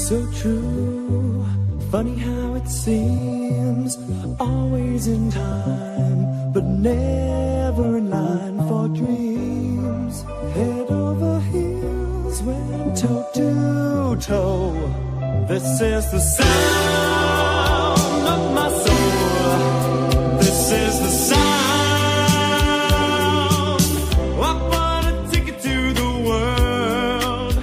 So true, funny how it seems, always in time, but never in line for dreams. Head over heels, went toe to toe. This is the sound of my soul. This is the sound. I bought a ticket to the world,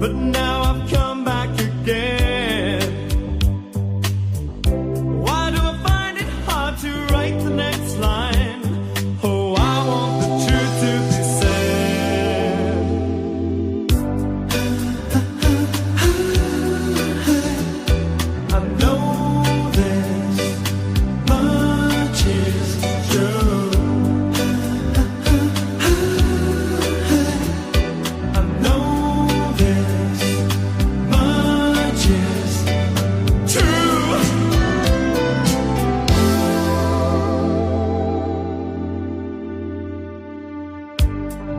but now I've come back again. Why do I find it hard to write the next line? Oh, I want the truth to be said. I know this much is true. I know this much is true.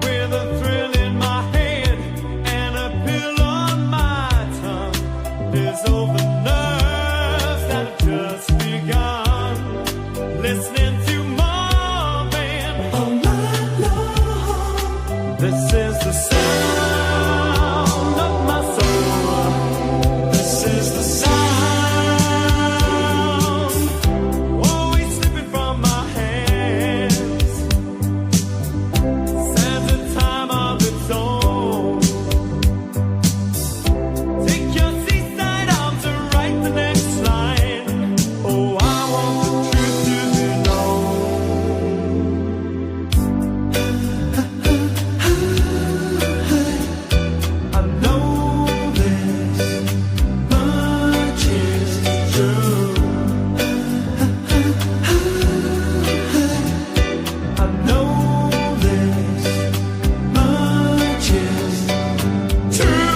With a thrill in my head and a pill on my tongue, there's over nerves that have just begun. Listening to Marvin all night long. This is the sound of my soul. This is the sound, always slipping from my hands. Stands a time of its own. Take your seaside arms to write the next line. Oh, I want the truth to be known. I know this much is true. I know this much is true.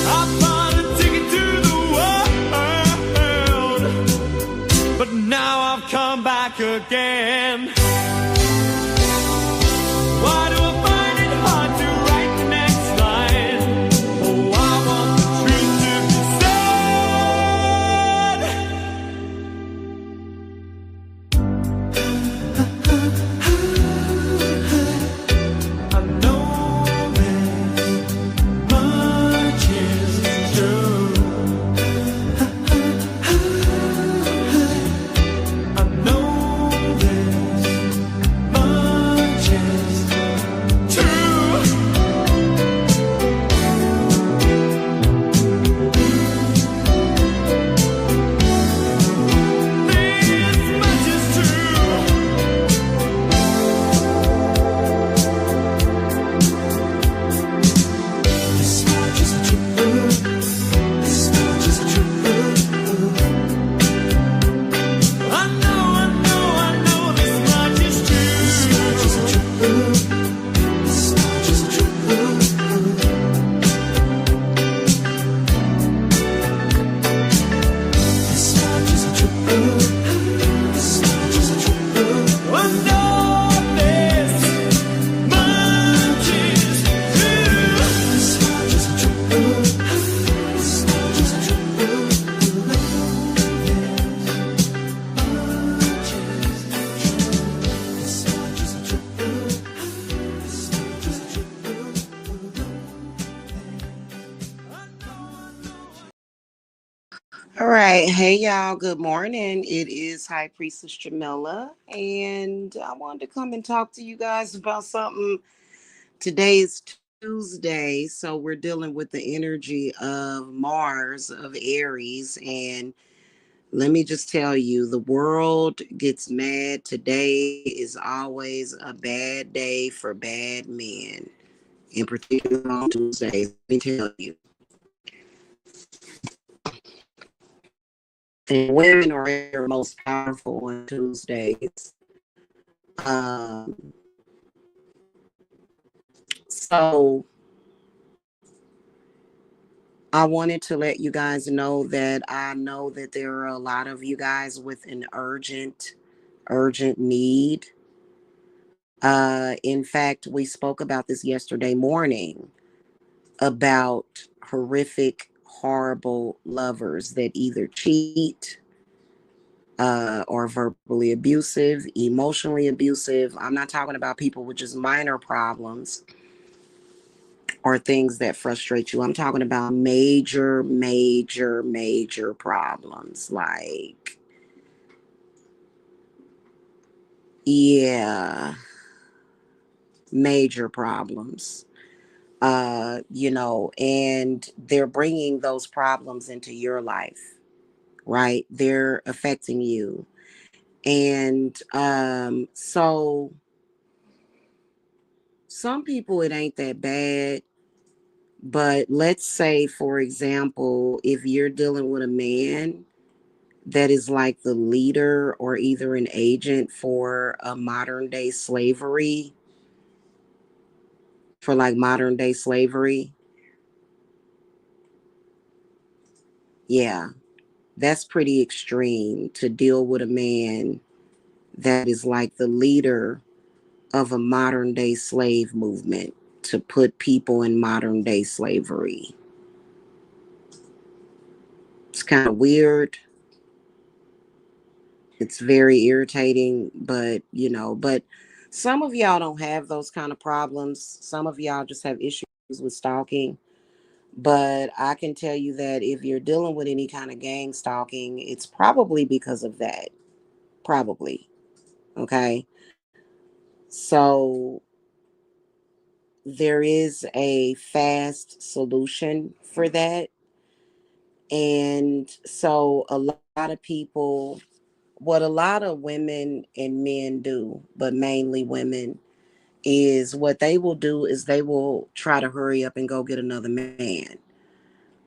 I bought a ticket to the world, but now I've come back again. Why do I find it hard to write the next line? Oh, I want the truth to be said. I know this much is true. I know this much is true. This much is true. This much is true. This much is true. I know this much is true. This much is true. This much is true. This much is true. This much is true. I know this much is true. This much is true. This much is true. All right. Hey, y'all. Good morning. It is High Priestess Jamila, and I wanted to come and talk to you guys about something. Today is Tuesday, so we're dealing with the energy of Mars, of Aries. And let me just tell you, the world gets mad. Today is always a bad day for bad men, in particular on Tuesdays. Let me tell you. And women are at their most powerful on Tuesdays. Um, so I wanted to let you guys know that I know that there are a lot of you guys with an urgent need. In fact, we spoke about this yesterday morning about horrific, horrible lovers that either cheat, or verbally abusive, emotionally abusive. I'm not talking about people with just minor problems or things that frustrate you. I'm talking about major, major, major problems. Like, yeah, major problems. And they're bringing those problems into your life, right? They're affecting you. And so some people, it ain't that bad. But let's say, for example, if you're dealing with a man that is like the leader or either an agent for a modern day slavery, for like modern day slavery, yeah, that's pretty extreme to deal with a man that is like the leader of a modern day slave movement to put people in modern day slavery. It's kind of weird. It's very irritating, but some of y'all don't have those kind of problems. Some of y'all just have issues with stalking. But I can tell you that if you're dealing with any kind of gang stalking, it's probably because of that. Probably. Okay. So there is a fast solution for that. And so a lot of people, what a lot of women and men do, but mainly women, is what they will do is they will try to hurry up and go get another man.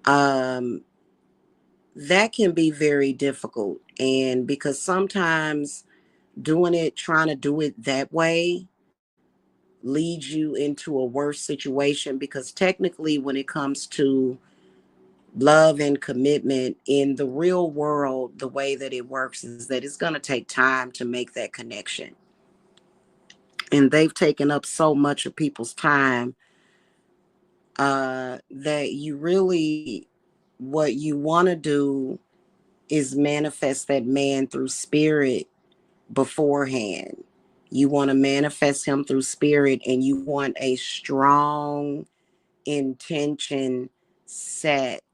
Um, that can be very difficult. And because sometimes trying to do it that way leads you into a worse situation because technically, when it comes to love and commitment in the real world, the way that it works is that it's going to take time to make that connection. And they've taken up so much of people's time that you really, what you want to do is manifest that man through spirit beforehand. You want to manifest him through spirit and you want a strong intention set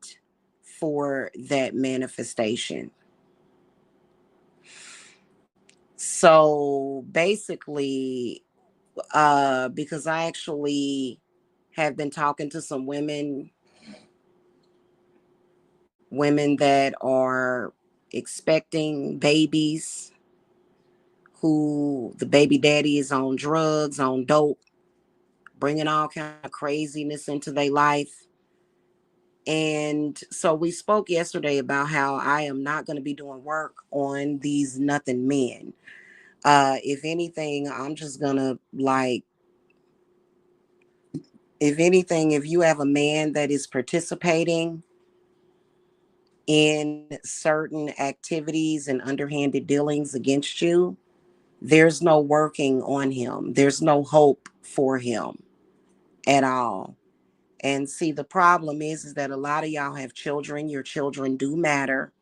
for that manifestation. So basically, because I actually have been talking to some women that are expecting babies, who the baby daddy is on drugs, on dope, bringing all kind of craziness into their life. And so we spoke yesterday about how I am not going to be doing work on these nothing men. If anything, I'm just going to like, if anything, if you have a man that is participating in certain activities and underhanded dealings against you, there's no working on him. There's no hope for him at all. And see, the problem is that a lot of y'all have children. Your children do matter.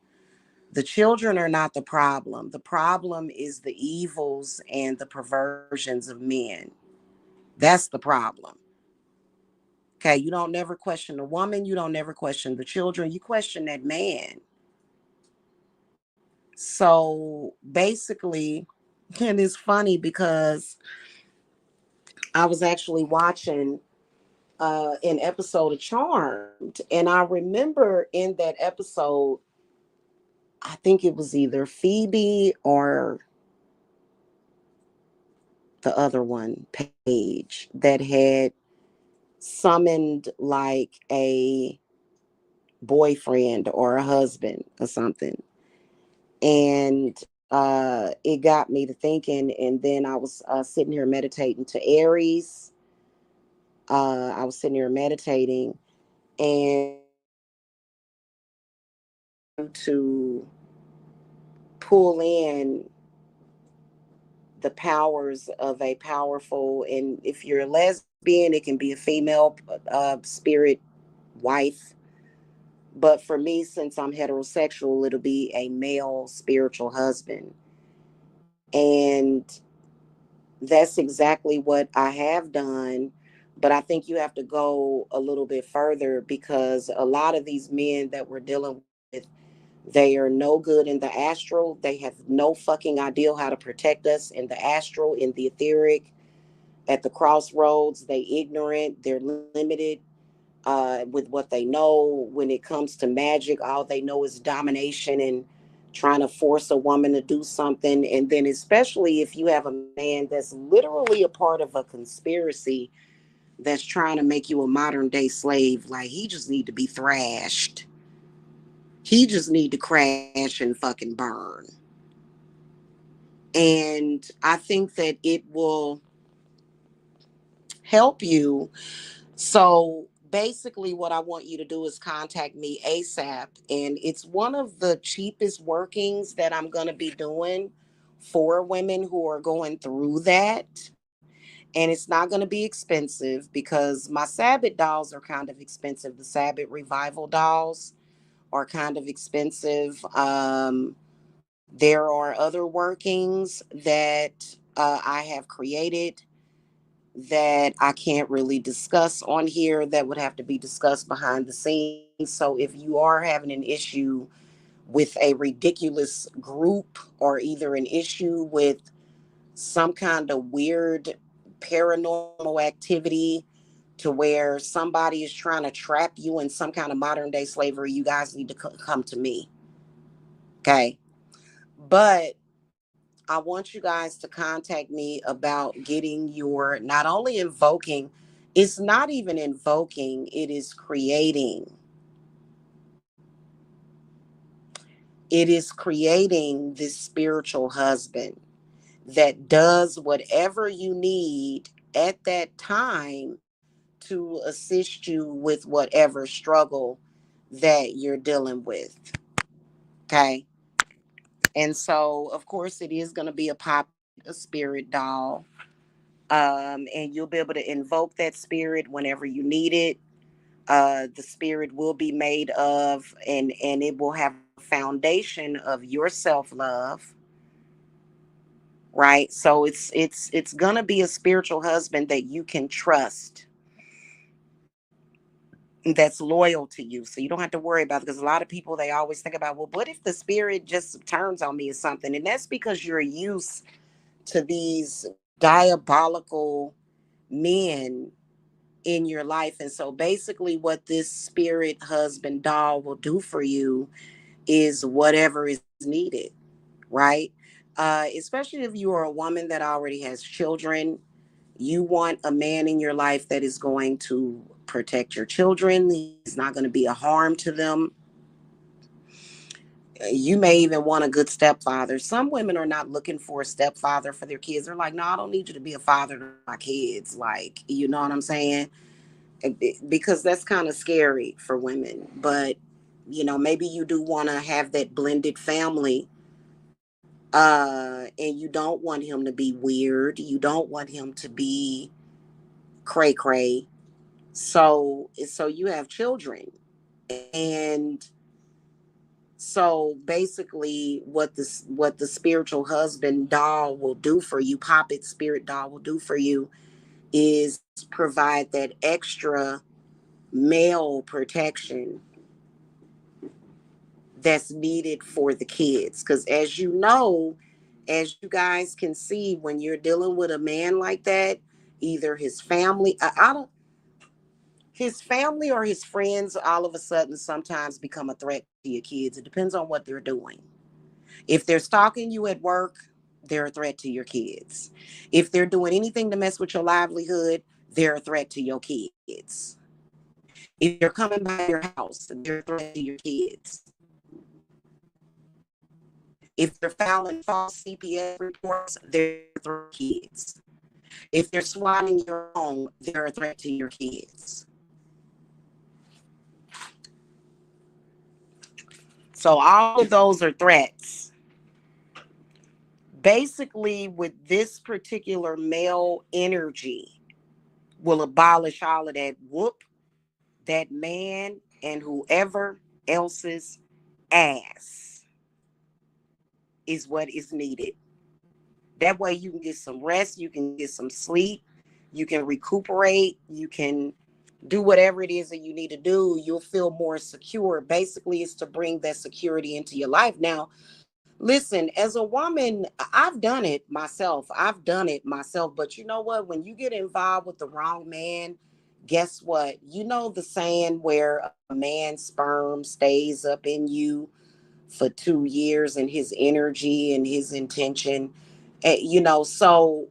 The children are not the problem. The problem is the evils and the perversions of men. That's the problem. Okay, you don't never question the woman. You don't never question the children. You question that man. So basically, and it's funny because I was actually watching. an episode of Charmed. And I remember in that episode, I think it was either Phoebe or the other one, Paige, that had summoned like a boyfriend or a husband or something. And it got me to thinking. And then I was sitting here meditating to Aries. I was sitting here meditating, and to pull in the powers of a powerful, and if you're a lesbian, it can be a female spirit wife. But for me, since I'm heterosexual, it'll be a male spiritual husband. And that's exactly what I have done. But I think you have to go a little bit further, because a lot of these men that we're dealing with, they are no good in the astral. They have no fucking idea how to protect us in the astral, in the etheric, at the crossroads. They ignorant. They're limited with what they know. When it comes to magic, all they know is domination and trying to force a woman to do something. And then, especially if you have a man that's literally a part of a conspiracy that's trying to make you a modern day slave, like he just need to be thrashed. He just need to crash and fucking burn. And I think that it will help you. So basically, what I want you to do is contact me ASAP. And it's one of the cheapest workings that I'm going to be doing for women who are going through that. And it's not going to be expensive, because my Sabbath dolls are kind of expensive. The Sabbath revival dolls are kind of expensive. There are other workings that I have created that I can't really discuss on here, that would have to be discussed behind the scenes. So if you are having an issue with a ridiculous group, or either an issue with some kind of weird paranormal activity, to where somebody is trying to trap you in some kind of modern day slavery, you guys need to come to me. Okay. But I want you guys to contact me about getting your, not only invoking, it's not even invoking, it is creating. It is creating this spiritual husband that does whatever you need at that time to assist you with whatever struggle that you're dealing with. Okay. And so, of course, it is going to be a puppet, a spirit doll. And you'll be able to invoke that spirit whenever you need it. The spirit will be made of, and it will have a foundation of your self love, right? So it's gonna be a spiritual husband that you can trust, that's loyal to you. So you don't have to worry about it, because a lot of people, they always think about, well, what if the spirit just turns on me or something? And that's because you're used to these diabolical men in your life. And so basically, what this spirit husband doll will do for you is whatever is needed, right? Especially if you are a woman that already has children, you want a man in your life that is going to protect your children. He's not going to be a harm to them. You may even want a good stepfather. Some women are not looking for a stepfather for their kids. They're like, no, I don't need you to be a father to my kids. Like, you know what I'm saying? Because that's kind of scary for women. But maybe you do want to have that blended family, and you don't want him to be weird, you don't want him to be cray cray. So you have children. And so basically, what the spiritual husband doll will do for you, poppet spirit doll will do for you, is provide that extra male protection that's needed for the kids. Because as you know, as you guys can see, when you're dealing with a man like that, either his family, I don't, His family or his friends all of a sudden sometimes become a threat to your kids. It depends on what they're doing. If they're stalking you at work, they're a threat to your kids. If they're doing anything to mess with your livelihood, they're a threat to your kids. If they're coming by your house, they're a threat to your kids. If they're filing false CPS reports, they're a threat to your kids. If they're swatting your home, they're a threat to your kids. So all of those are threats. Basically, with this particular male energy, will abolish all of that whoop that man and whoever else's ass is what is needed. That way you can get some rest, you can get some sleep, you can recuperate, you can do whatever it is that you need to do. You'll feel more secure. Basically, it's to bring that security into your life. Now, listen, as a woman, I've done it myself. I've done it myself. But you know what? When you get involved with the wrong man, guess what? You know the saying where a man's sperm stays up in you for 2 years and his energy and his intention. So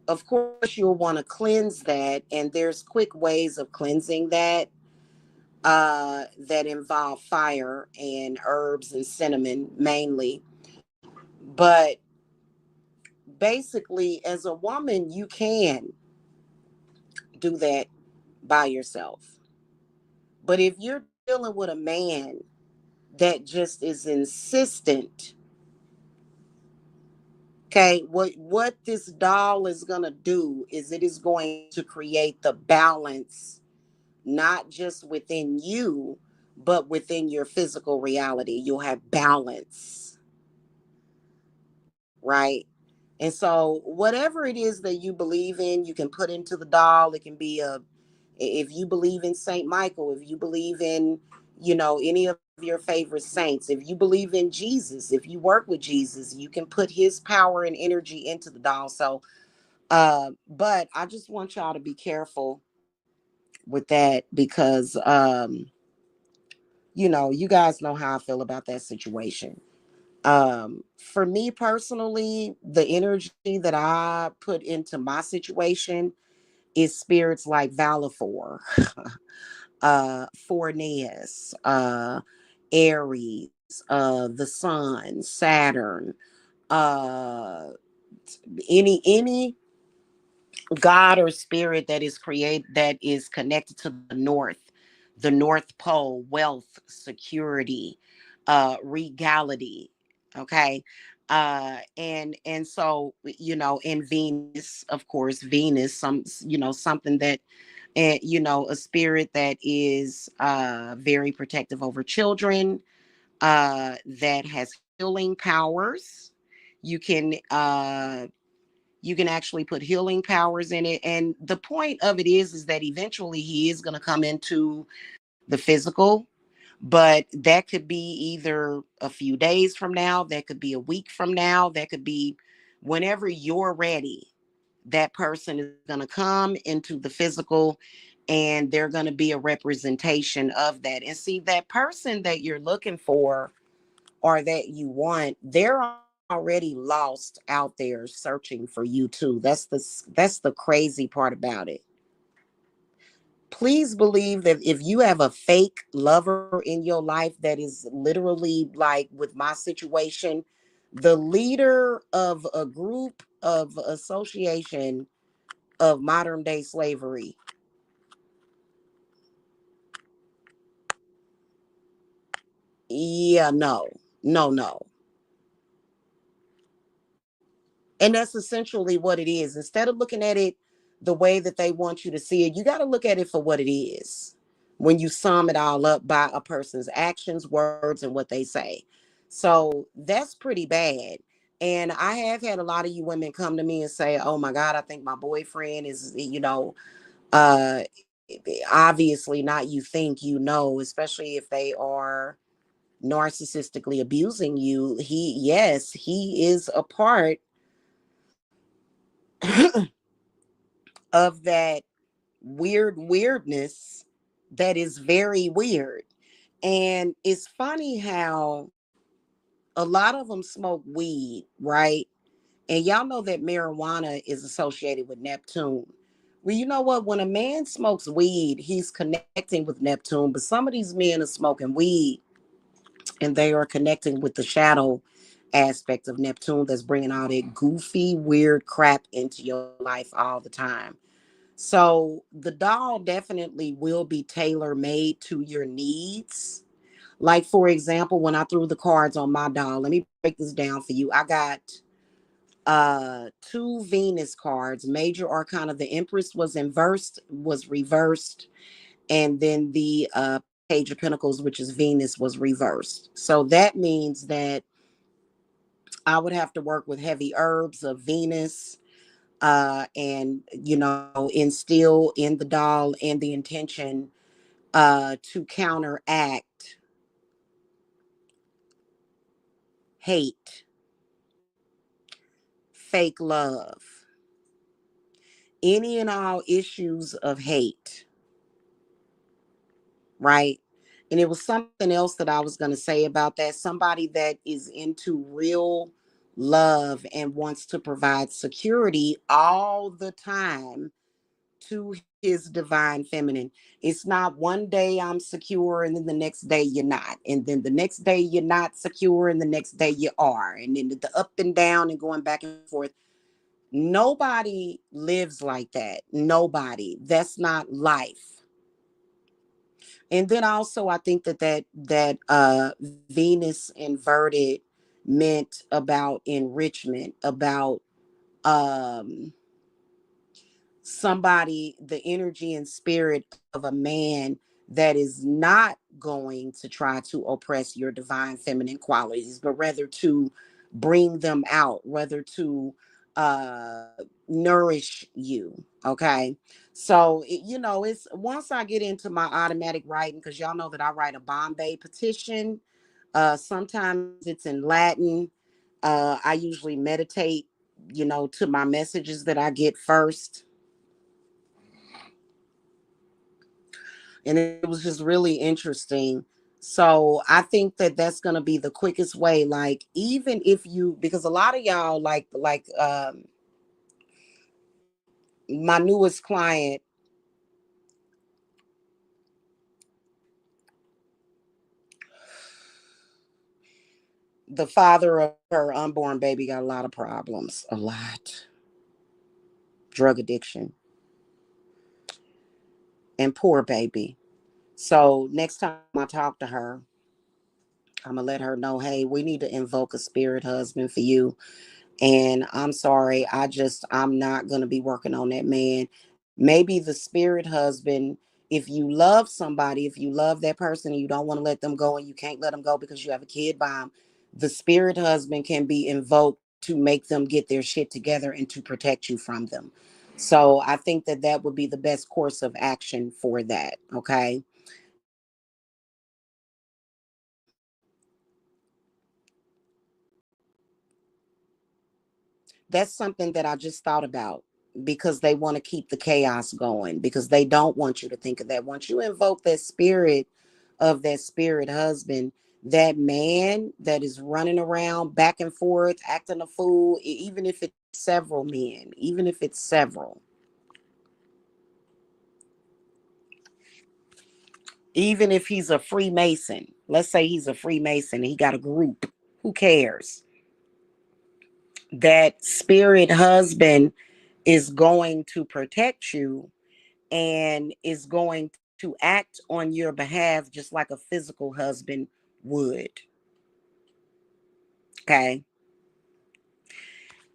of course you'll want to cleanse that. And there's quick ways of cleansing that that involve fire and herbs and cinnamon mainly. But basically, as a woman, you can do that by yourself. But if you're dealing with a man that just is insistent, okay, what this doll is going to do is it is going to create the balance, not just within you, but within your physical reality. You'll have balance, right? And so, whatever it is that you believe in, you can put into the doll. It can be if you believe in Saint Michael, if you believe in, any of your favorite saints, if you believe in Jesus, if you work with Jesus, you can put his power and energy into the doll. So, but I just want y'all to be careful with that because, you guys know how I feel about that situation. For me personally, the energy that I put into my situation is spirits like Valifor, Forneus, Aries, the Sun, Saturn, uh, any god or spirit that is connected to the North Pole, wealth, security, regality. Okay. And so, and Venus, of course, Venus, something that, a spirit that is very protective over children, that has healing powers. You can you can actually put healing powers in it. And the point of it is that eventually he is going to come into the physical, but that could be either a few days from now, that could be a week from now, that could be whenever you're ready. That person is going to come into the physical, and they're going to be a representation of that. And see, that person that you're looking for or that you want, they're already lost out there searching for you too. That's the crazy part about it. Please believe that if you have a fake lover in your life that is literally like with my situation, the leader of a group of association of modern day slavery, yeah, no, no, no. And that's essentially what it is. Instead of looking at it the way that they want you to see it, you got to look at it for what it is when you sum it all up by a person's actions, words, and what they say. So that's pretty bad. And I have had a lot of you women come to me and say, oh my God, I think my boyfriend is, uh, obviously not you think, especially if they are narcissistically abusing you. Yes, he is a part of that weirdness that is very weird. And it's funny how a lot of them smoke weed, right? And y'all know that marijuana is associated with Neptune. Well, you know what? When a man smokes weed, he's connecting with Neptune, but some of these men are smoking weed and they are connecting with the shadow aspect of Neptune that's bringing all that goofy, weird crap into your life all the time. So the doll definitely will be tailor made to your needs. Like, for example, when I threw the cards on my doll, let me break this down for you. I got two Venus cards. Major Arcana, the Empress was reversed, and then the Page of Pentacles, which is Venus, was reversed. So that means that I would have to work with heavy herbs of Venus, and instill in the doll and the intention to counteract hate, fake love, any and all issues of hate, right? And it was something else that I was going to say about that. Somebody that is into real love and wants to provide security all the time to his divine feminine. It's not one day I'm secure and then the next day you're not. And then the next day you're not secure and the next day you are. And then the up and down and going back and forth. Nobody lives like that. Nobody. That's not life. And then also I think that Venus inverted meant about enrichment, about um somebody, the energy and spirit of a man that is not going to try to oppress your divine feminine qualities, but rather to bring them out, rather to nourish you. Okay. So, it's once I get into my automatic writing, because y'all know that I write a Bombay petition. Sometimes it's in Latin. I usually meditate, to my messages that I get first. And it was just really interesting. So I think that that's going to be the quickest way. Like, even if you, because a lot of y'all my newest client, the father of her unborn baby got a lot of problems, a lot, drug addiction, and poor baby. So next time I talk to her, I'm gonna let her know, hey, we need to invoke a spirit husband for you. And I'm sorry, I'm not going to be working on that man. Maybe the spirit husband, if you love somebody, if you love that person and you don't want to let them go and you can't let them go because you have a kid by them, the spirit husband can be invoked to make them get their shit together and to protect you from them. So I think that that would be the best course of action for that. Okay. That's something that I just thought about, because they want to keep the chaos going, because they don't want you to think of that. Once you invoke that spirit of that spirit husband, that man that is running around back and forth acting a fool, even if it's several men, even if it's several, even if he's a Freemason, let's say he's a Freemason and he got a group, who cares? That spirit husband is going to protect you and is going to act on your behalf just like a physical husband would. Okay.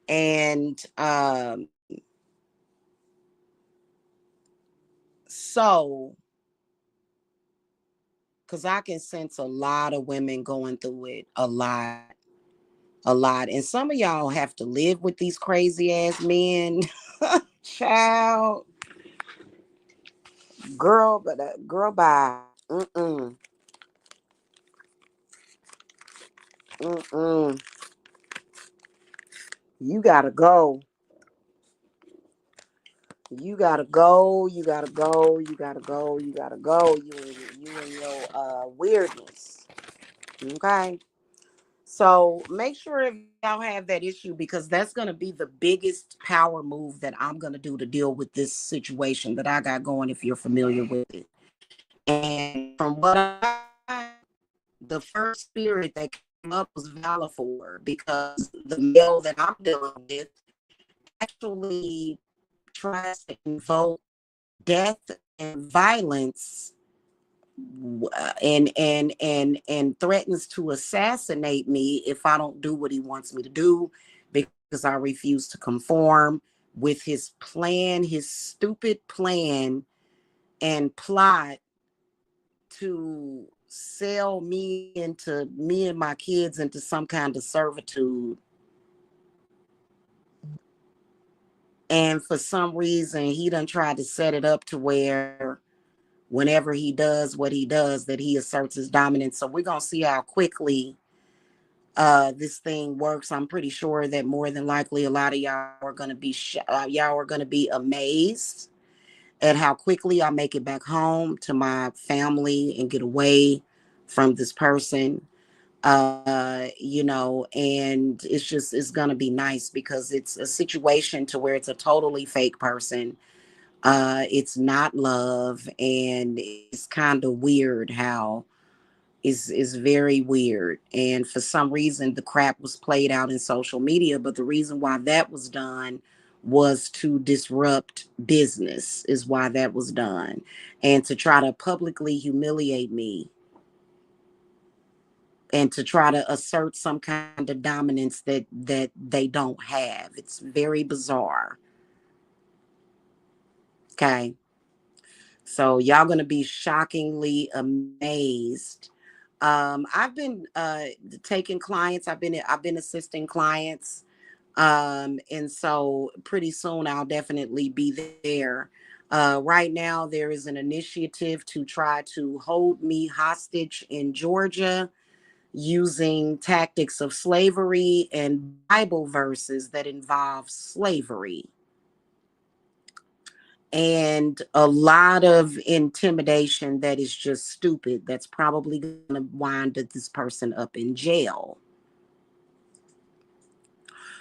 And so, because I can sense a lot of women going through it, a lot, a lot. And some of y'all have to live with these crazy ass men. Child, girl, but girl, bye. Mm-mm, mm-mm. You gotta go. You gotta go. You gotta go. You gotta go. You gotta go. You and your weirdness. Okay. So make sure if y'all have that issue, because that's gonna be the biggest power move that I'm gonna do to deal with this situation that I got going. If you're familiar with it, and from what I got, the first spirit that came up was Valafor, because the male that I'm dealing with actually tries to invoke death and violence, and threatens to assassinate me if I don't do what he wants me to do, because I refuse to conform with his plan, his stupid plan and plot to sell me and my kids into some kind of servitude. And for some reason, he done tried to set it up to where whenever he does what he does, that he asserts his dominance. So we're gonna see how quickly this thing works. I'm pretty sure that more than likely a lot of y'all are gonna be y'all are gonna be amazed at how quickly I make it back home to my family and get away from this person. And it's gonna be nice because it's a situation to where it's a totally fake person. It's not love, and it's kind of weird how is very weird. And for some reason, the crap was played out in social media. But the reason why that was done was to disrupt business, is why that was done, and to try to publicly humiliate me and to try to assert some kind of dominance that they don't have. It's very bizarre. Okay. So y'all gonna be shockingly amazed. I've been taking clients. I've been assisting clients. And so pretty soon I'll definitely be there. Right now there is an initiative to try to hold me hostage in Georgia using tactics of slavery and Bible verses that involve slavery, and a lot of intimidation that is just stupid, that's probably going to wind this person up in jail,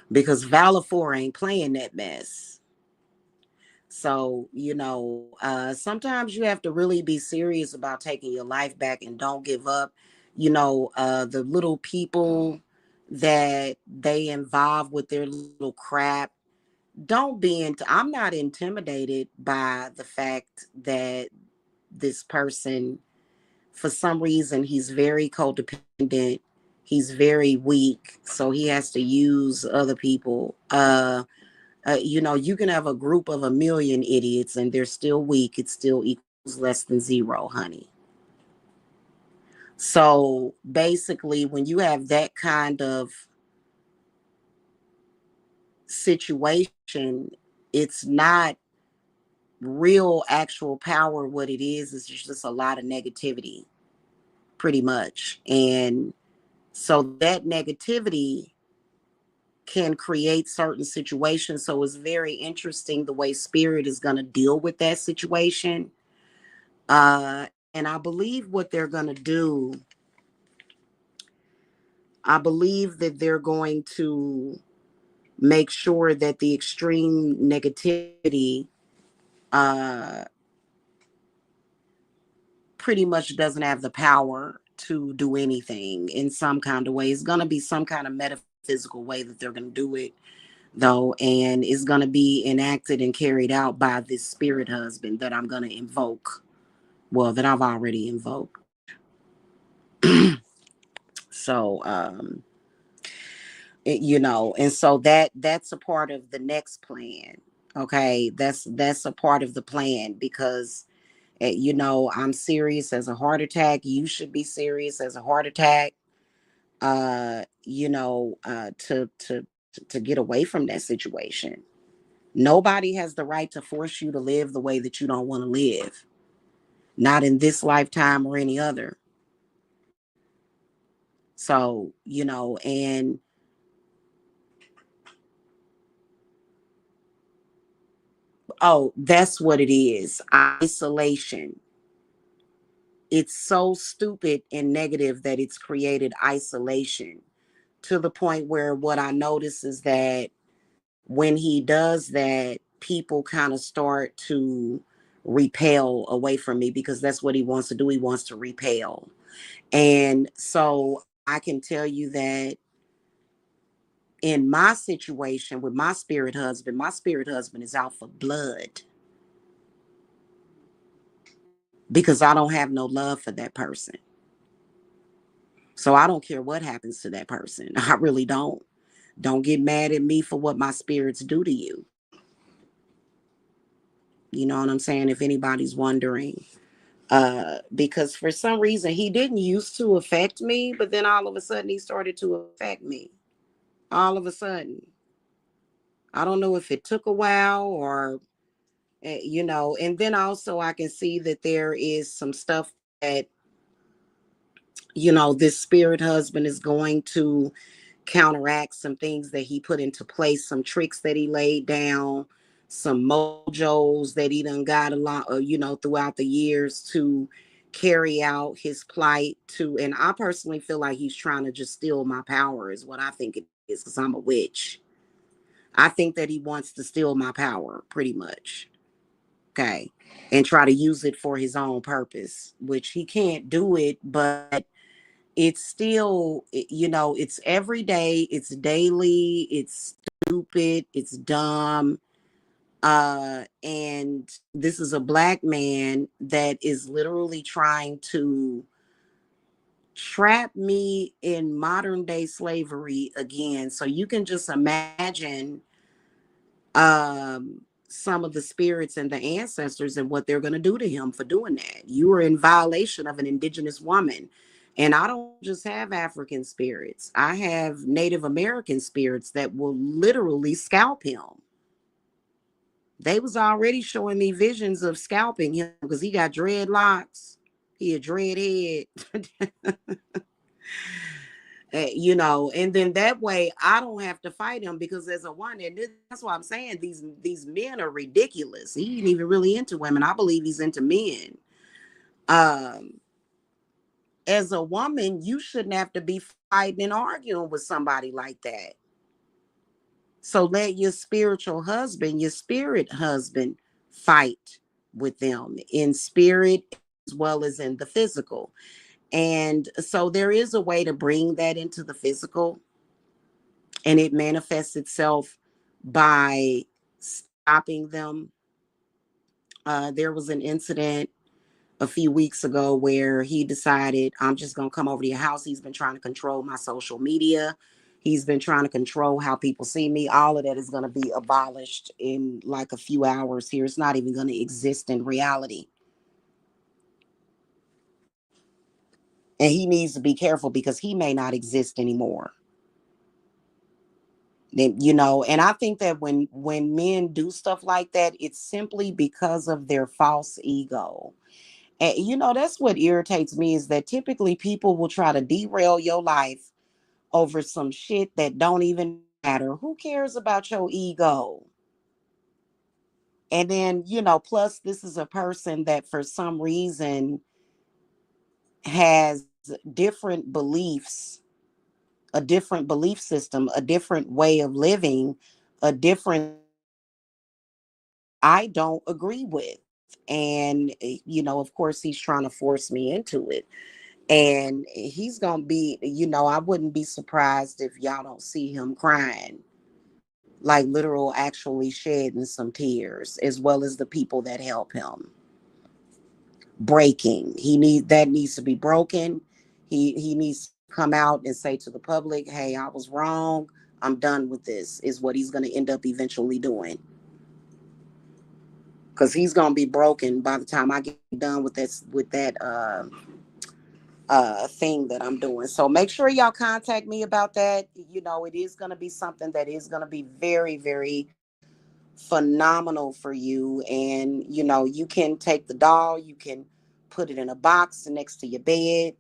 because Valafor ain't playing that mess. So, sometimes you have to really be serious about taking your life back and don't give up. The little people that they involve with their little crap, don't be into, I'm not intimidated by the fact that this person, for some reason, he's very codependent, he's very weak, so he has to use other people. You can have a group of 1 million idiots and they're still weak. It still equals less than zero, honey. So basically, when you have that kind of situation, it's not real actual power. What it is just a lot of negativity, pretty much. And so that negativity can create certain situations. So it's very interesting the way spirit is going to deal with that situation. And I believe what they're going to do, I believe that they're going to make sure that the extreme negativity uh, pretty much doesn't have the power to do anything in some kind of way. It's going to be some kind of metaphysical way that they're going to do it, though, and it's going to be enacted and carried out by this spirit husband that I'm going to invoke. Well, that I've already invoked. So, and so that's a part of the next plan. Okay, that's a part of the plan, because I'm serious as a heart attack. You should be serious as a heart attack. To get away from that situation. Nobody has the right to force you to live the way that you don't want to live, not in this lifetime or any other. So, and Oh, that's what it is. Isolation. It's so stupid and negative that it's created isolation to the point where what I notice is that when he does that, people kind of start to repel away from me because that's what he wants to do. He wants to repel. And so I can tell you that in my situation with my spirit husband is out for blood because I don't have no love for that person. So I don't care what happens to that person. I really don't. Don't get mad at me for what my spirits do to you. You know what I'm saying? If anybody's wondering. Because for some reason he didn't used to affect me, but then all of a sudden he started to affect me. All of a sudden. I don't know if it took a while or, and then also I can see that there is some stuff that, this spirit husband is going to counteract some things that he put into place, some tricks that he laid down, some mojos that he done got a lot, throughout the years to carry out his plight to. And I personally feel like he's trying to just steal my power, is what I think it is, because I'm a witch. I think that he wants to steal my power, pretty much. Okay. And try to use it for his own purpose, which he can't do it, but it's still, it's every day, it's daily, it's stupid, it's dumb. And this is a black man that is literally trying to trap me in modern day slavery again. So you can just imagine some of the spirits and the ancestors and what they're going to do to him for doing that. You are in violation of an indigenous woman. And I don't just have African spirits. I have Native American spirits that will literally scalp him. They was already showing me visions of scalping him because he got dreadlocks. He a dreadhead. And then that way I don't have to fight him because there's a one, and that's why I'm saying these men are ridiculous. He ain't even really into women. I believe he's into men. Um, as a woman, you shouldn't have to be fighting and arguing with somebody like that. So let your spiritual husband, your spirit husband, fight with them in spirit as well as in the physical. And so there is a way to bring that into the physical, and it manifests itself by stopping them. There was an incident a few weeks ago where he decided, I'm just going to come over to your house. He's been trying to control my social media. He's been trying to control how people see me. All of that is going to be abolished in like a few hours here. It's not even going to exist in reality. And he needs to be careful because he may not exist anymore. And I think that when men do stuff like that, it's simply because of their false ego. And that's what irritates me, is that typically people will try to derail your life over some shit that don't even matter. Who cares about your ego? And then, plus this is a person that for some reason has different beliefs, a different belief system, a different way of living, a different I don't agree with. And, of course, he's trying to force me into it. And he's going to be, I wouldn't be surprised if y'all don't see him crying, like literal, actually shedding some tears, as well as the people that help him. Breaking. That needs to be broken. He needs to come out and say to the public, hey, I was wrong. I'm done with this, is what he's going to end up eventually doing. Because he's gonna be broken by the time I get done with that thing that I'm doing. So make sure y'all contact me about that. It is gonna be something that is gonna be very, very phenomenal for you. And you can take the doll, you can put it in a box next to your bed,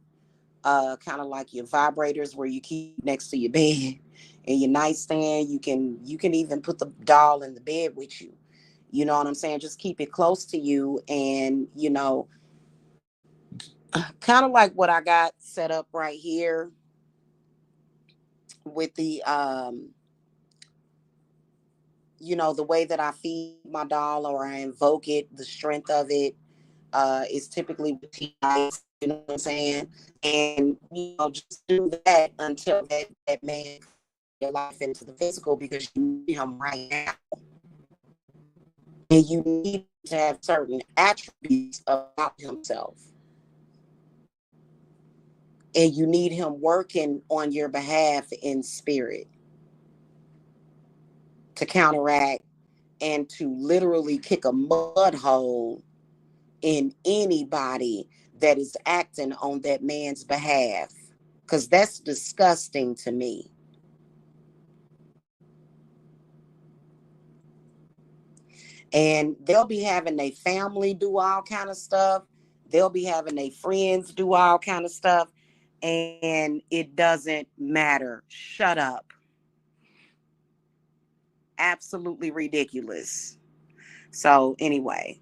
kind of like your vibrators where you keep next to your bed and your nightstand. You can even put the doll in the bed with you. You know what I'm saying? Just keep it close to you. And, kind of like what I got set up right here with the way that I feed my doll or I invoke it, the strength of it, is typically with tea ice, you know what I'm saying? And, just do that until that man your life into the physical, because you need him right now. And you need to have certain attributes about himself. And you need him working on your behalf in spirit to counteract and to literally kick a mud hole in anybody that is acting on that man's behalf. Because that's disgusting to me. And they'll be having their family do all kind of stuff. They'll be having their friends do all kind of stuff. And it doesn't matter. Shut up. Absolutely ridiculous. So anyway,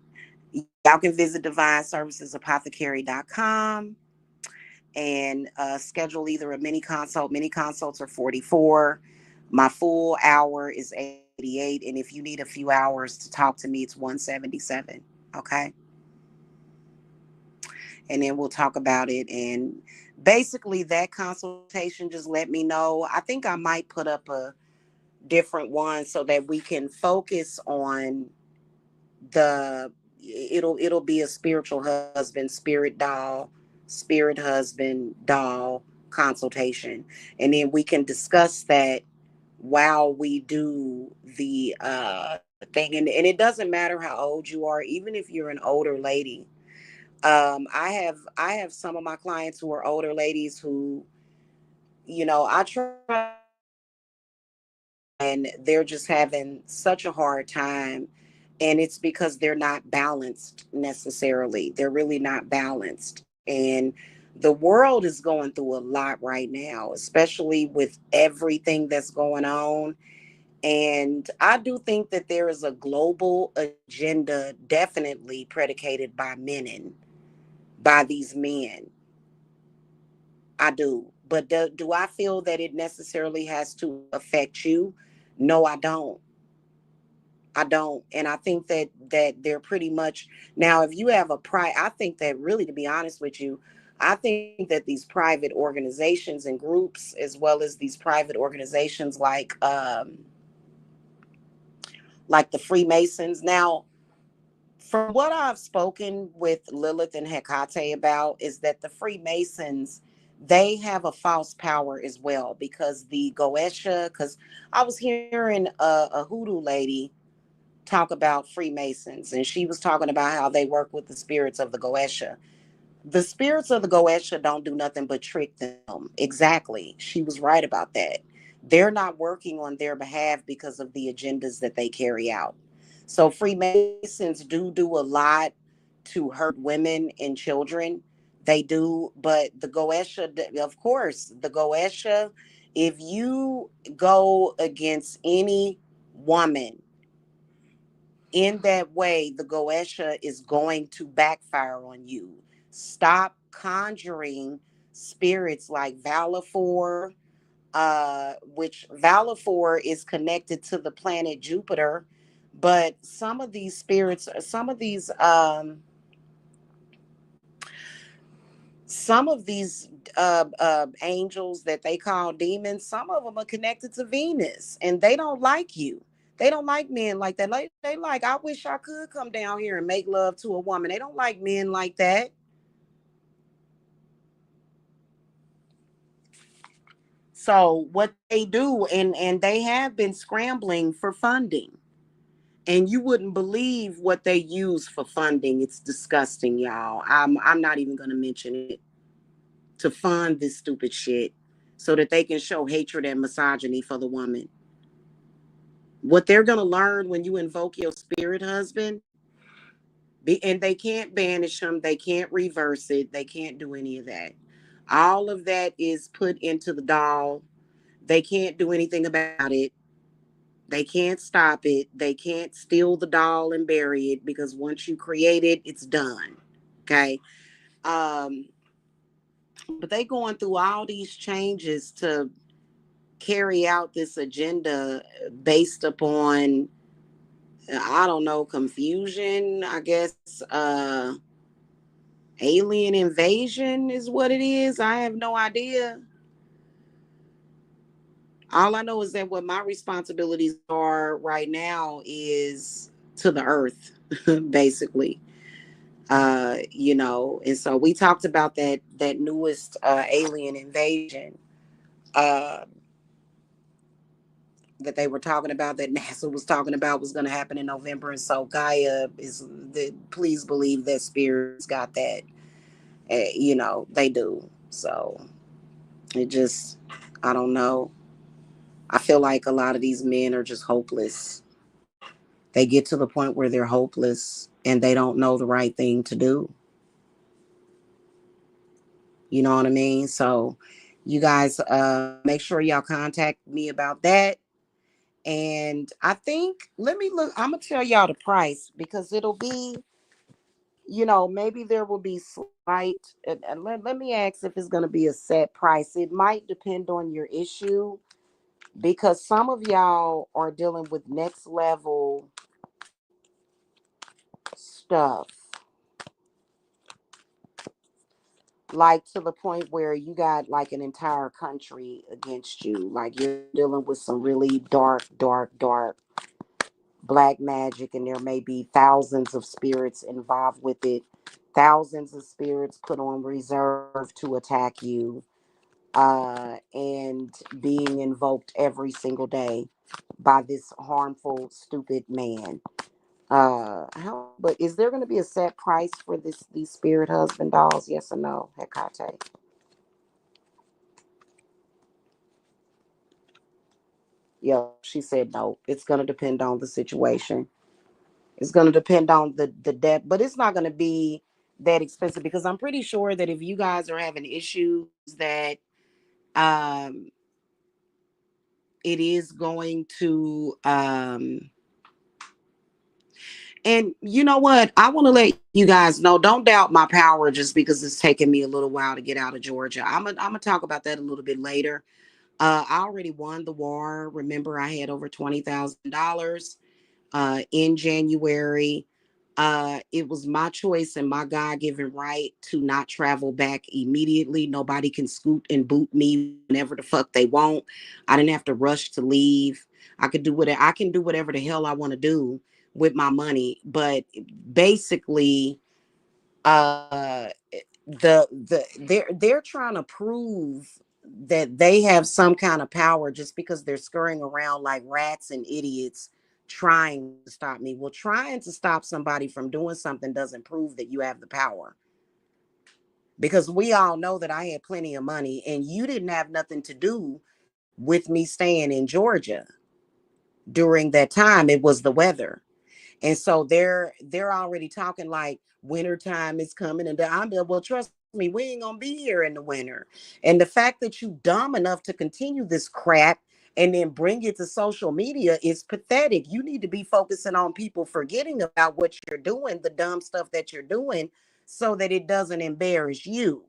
y'all can visit divineservicesapothecary.com and schedule either a mini consult. Mini consults are 44. My full hour is 88. And if you need a few hours to talk to me, it's 177. Okay. And then we'll talk about it. And basically, that consultation, just let me know. I think I might put up a different one so that we can focus on the it'll be a spiritual husband, spirit husband, doll consultation. And then we can discuss that while we do the thing. And it doesn't matter how old you are, even if you're an older lady. I have some of my clients who are older ladies who, I try to help them and they're just having such a hard time. And it's because they're not balanced necessarily. They're really not balanced. And the world is going through a lot right now, especially with everything that's going on. And I do think that there is a global agenda definitely predicated by by these men. I do. But do I feel that it necessarily has to affect you? No, I don't. I don't. And I think that they're pretty much now if you have I think that really, to be honest with you, I think that these private organizations and groups, as well as these private organizations like the Freemasons. Now, from what I've spoken with Lilith and Hecate about, is that the Freemasons, they have a false power as well, because the Goetia, because I was hearing a hoodoo lady talk about Freemasons, and she was talking about how they work with the spirits of the Goetia. The spirits of the Goetia don't do nothing but trick them. Exactly. She was right about that. They're not working on their behalf because of the agendas that they carry out. So Freemasons do a lot to hurt women and children. They do. But the Goetia, of course, the Goetia, if you go against any woman in that way, the Goetia is going to backfire on you. Stop conjuring spirits like Valafor, which Valafor is connected to the planet Jupiter. But some of these spirits, some of these angels that they call demons, some of them are connected to Venus, and they don't like you. They don't like men like that. They like, I wish I could come down here and make love to a woman. They don't like men like that. So what they do, and they have been scrambling for funding. And you wouldn't believe what they use for funding. It's disgusting, y'all. I'm not even gonna mention it, to fund this stupid shit so that they can show hatred and misogyny for the woman. What they're going to learn when you invoke your spirit husband, and they can't banish him, they can't reverse it, they can't do any of that. All of that is put into the doll. They can't do anything about it. They can't stop it. They can't steal the doll and bury it because once you create it, it's done. Okay. Um, but they going through all these changes to carry out this agenda based upon, I don't know, confusion, I guess. Alien invasion is what it is. I have no idea. All I know is that what my responsibilities are right now is to the earth, basically. And so we talked about that newest alien invasion uh, that they were talking about, that NASA was talking about, was going to happen in November. And so Gaia is the, please believe that spirits got that. They do. So it just, I don't know. I feel like a lot of these men are just hopeless. They get to the point where they're hopeless and they don't know the right thing to do. You know what I mean? So you guys make sure y'all contact me about that. And I think, let me look, I'm gonna tell y'all the price because it'll be, maybe there will be slight, and let me ask if it's gonna be a set price. It might depend on your issue because some of y'all are dealing with next level stuff, like to the point where you got like an entire country against you. Like you're dealing with some really dark, dark, dark black magic, and there may be thousands of spirits involved with it. Thousands of spirits put on reserve to attack you, and being invoked every single day by this harmful, stupid man. But is there going to be a set price for these spirit husband dolls? Yes or no, Hecate? Yeah, she said no. It's going to depend on the situation. It's going to depend on the debt, but it's not going to be that expensive because I'm pretty sure that if you guys are having issues that um it is going to and you know what? I want to let you guys know, don't doubt my power just because it's taken me a little while to get out of Georgia. I'm gonna talk about that a little bit later. I already won the war. Remember, I had over $20,000 in January. It was my choice and my God given right to not travel back immediately. Nobody can scoot and boot me whenever the fuck they want. I didn't have to rush to leave. I can do whatever the hell I want to do with my money. But basically, uh they're trying to prove that they have some kind of power just because they're scurrying around like rats and idiots trying to stop me. Well, trying to stop somebody from doing something doesn't prove that you have the power, because we all know that I had plenty of money and you didn't have nothing to do with me staying in Georgia during that time. It was the weather. And so they're already talking like winter time is coming, and I'm there. Well, trust me, we ain't gonna be here in the winter. And the fact that you dumb enough to continue this crap and then bring it to social media is pathetic. You need to be focusing on people forgetting about what you're doing, the dumb stuff that you're doing, so that it doesn't embarrass you.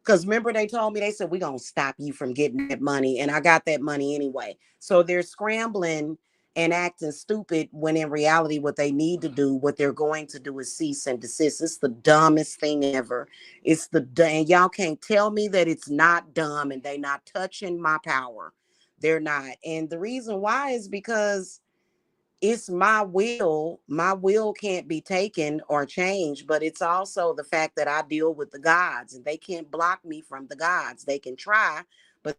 Because remember, they told me, they said, we're going to stop you from getting that money. And I got that money anyway. So they're scrambling and acting stupid when in reality, what they need to do, what they're going to do is cease and desist. It's the dumbest thing ever. And y'all can't tell me that it's not dumb and they not touching my power. They're not. And the reason why is because it's my will. My will can't be taken or changed, but it's also the fact that I deal with the gods and they can't block me from the gods. They can try, but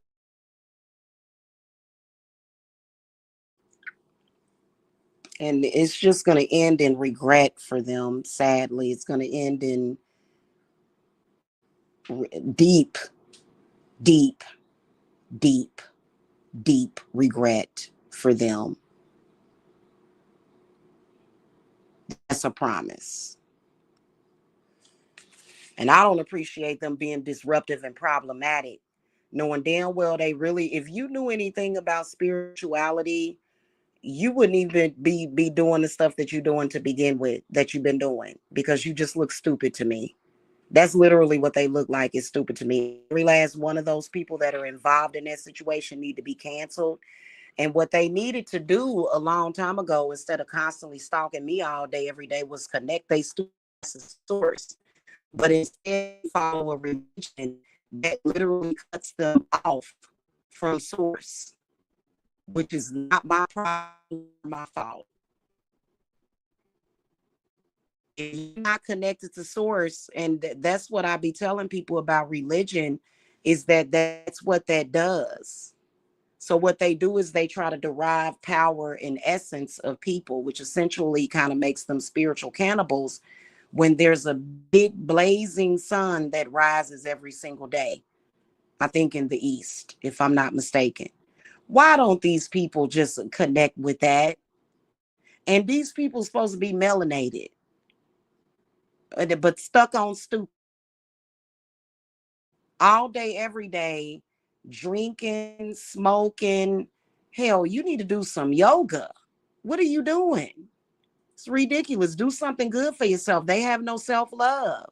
and it's just going to end in regret for them. Sadly, it's going to end in deep, deep, deep, deep regret for them. That's a promise. And I don't appreciate them being disruptive and problematic. knowing damn well they really, if you knew anything about spirituality, you wouldn't even be doing the stuff that you're doing to begin with, that you've been doing, because you just look stupid to me. That's literally what they look like, is stupid to me. Every last one of those people that are involved in that situation need to be canceled. And what they needed to do a long time ago, instead of constantly stalking me all day, every day, was connect they stupid asses to source. But instead, they follow a religion that literally cuts them off from source, which is not my problem or my fault. If you're not connected to source, and that's what I be telling people about religion, is that that's what that does. So what they do is they try to derive power and essence of people, which essentially kind of makes them spiritual cannibals, when there's a big blazing sun that rises every single day. I think in the east, if I'm not mistaken. Why don't these people just connect with that? And these people supposed to be melanated, but stuck on stupid all day, every day, drinking, smoking. Hell, you need to do some yoga. What are you doing? It's ridiculous. Do something good for yourself. They have no self love.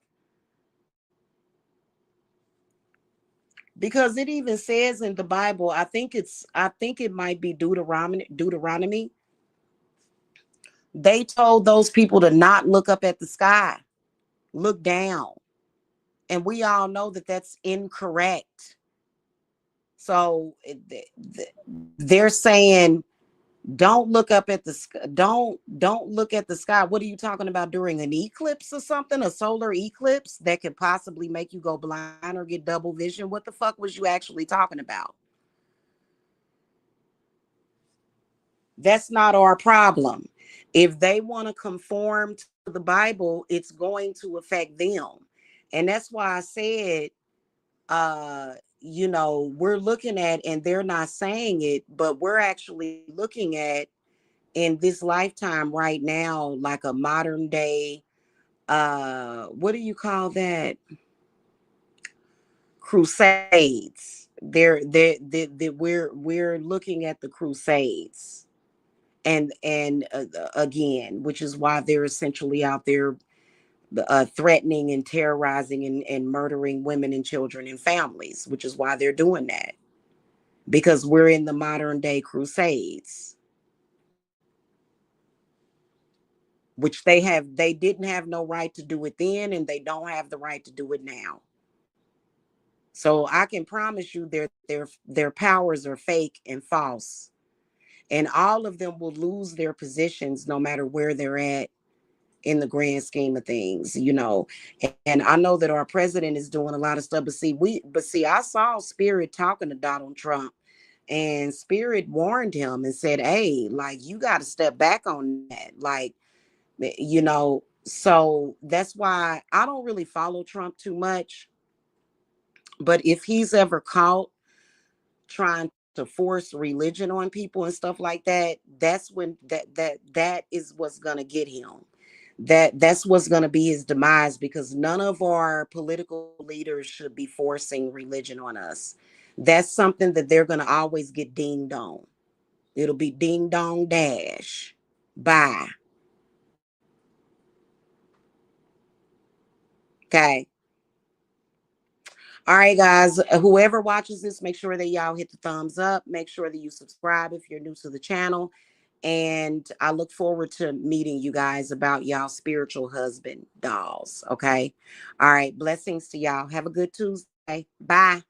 Because it even says in the Bible, I think it might be Deuteronomy. They told those people to not look up at the sky, look down. And we all know that that's incorrect. So they're saying, don't look up at the sky. Don't look at the sky. What are you talking about, during an eclipse or something? A solar eclipse that could possibly make you go blind or get double vision? What the fuck was you actually talking about? That's not our problem. If they want to conform to the Bible, it's going to affect them. And that's why I said, we're looking at, and they're not saying it, but we're actually looking at, in this lifetime right now, like a modern day, what do you call that, crusades. We're looking at the crusades, and again, which is why they're essentially out there, threatening and terrorizing and murdering women and children and families, which is why they're doing that, because we're in the modern day crusades, which they didn't have no right to do it then, and they don't have the right to do it now. So I can promise you their powers are fake and false, and all of them will lose their positions no matter where they're at in the grand scheme of things, And I know that our president is doing a lot of stuff, but see, I saw Spirit talking to Donald Trump, and Spirit warned him and said, "Hey, like, you got to step back on that." Like, so that's why I don't really follow Trump too much. But if he's ever caught trying to force religion on people and stuff like that, that's when that is what's going to get him. That's what's going to be his demise, because none of our political leaders should be forcing religion on us. That's something that they're going to always get ding dong. It'll be ding dong dash. Bye. Okay. All right, guys. Whoever watches this, make sure that y'all hit the thumbs up. Make sure that you subscribe if you're new to the channel. And I look forward to meeting you guys about y'all spiritual husband dolls. Okay. All right. Blessings to y'all. Have a good Tuesday. Bye.